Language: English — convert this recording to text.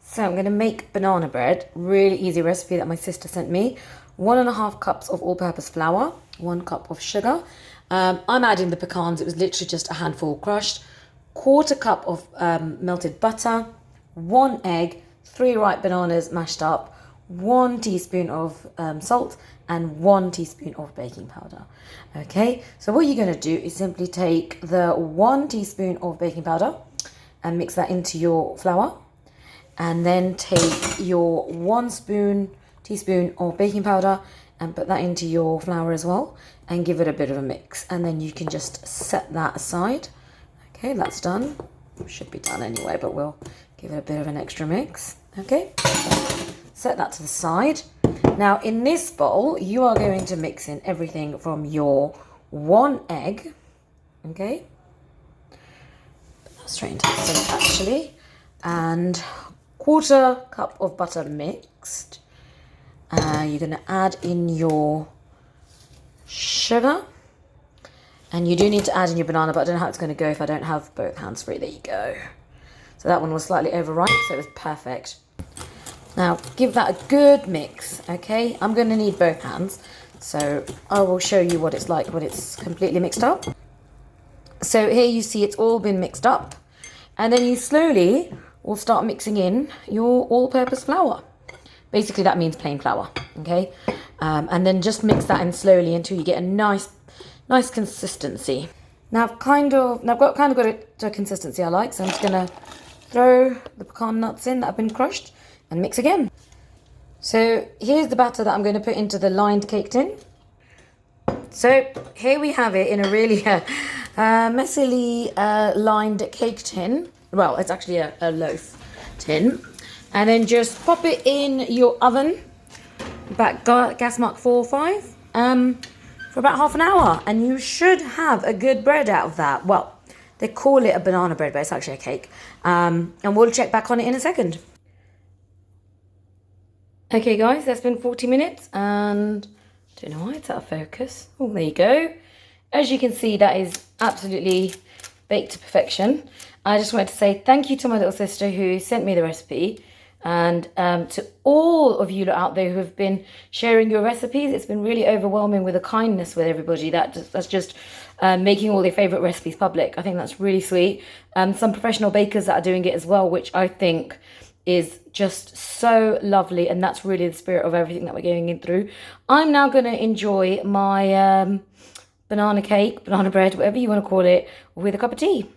So I'm going to make banana bread, really easy recipe that my sister sent me. 1.5 cups of all-purpose flour, 1 cup of sugar. I'm adding the pecans, it was literally just a handful crushed. 1/4 cup of melted butter, 1 egg, 3 ripe bananas mashed up, 1 teaspoon of salt and 1 teaspoon of baking powder. Okay, so what you're going to do is simply take the 1 teaspoon of baking powder and mix that into your flour. And then take your 1 teaspoon of baking powder and put that into your flour as well and give it a bit of a mix. And then you can just set that aside. Okay, that's done. Should be done anyway, but we'll give it a bit of an extra mix. Okay, set that to the side. Now in this bowl, you are going to mix in everything from your 1 egg. Okay, put that straight into the sink actually. And 1/4 cup of butter mixed. You're going to add in your sugar. And you do need to add in your banana, but I don't know how it's going to go if I don't have both hands free. There you go. So that one was slightly overripe, so it was perfect. Now give that a good mix, okay? I'm going to need both hands, so I will show you what it's like when it's completely mixed up. So here you see it's all been mixed up. And then you slowly will start mixing in your all-purpose flour. Basically that means plain flour, okay? And then just mix that in slowly until you get a nice consistency. Now I've kind of got it to a consistency I like, so I'm just gonna throw the pecan nuts in that have been crushed and mix again. So here's the batter that I'm going to put into the lined cake tin. So here we have it in a really messily lined cake tin. Well, it's actually a loaf tin. And then just pop it in your oven, about gas mark 4 or 5, for about half an hour. And you should have a good bread out of that. Well, they call it a banana bread, but it's actually a cake. And we'll check back on it in a second. Okay guys, that's been 40 minutes and I don't know why it's out of focus. Oh, there you go. As you can see, that is absolutely baked to perfection. I just wanted to say thank you to my little sister who sent me the recipe, and to all of you out there who have been sharing your recipes. It's been really overwhelming with the kindness with everybody that's just making all their favourite recipes public. I think that's really sweet. Some professional bakers that are doing it as well, which I think is just so lovely, and that's really the spirit of everything that we're going in through. I'm now going to enjoy my banana cake, banana bread, whatever you want to call it, with a cup of tea.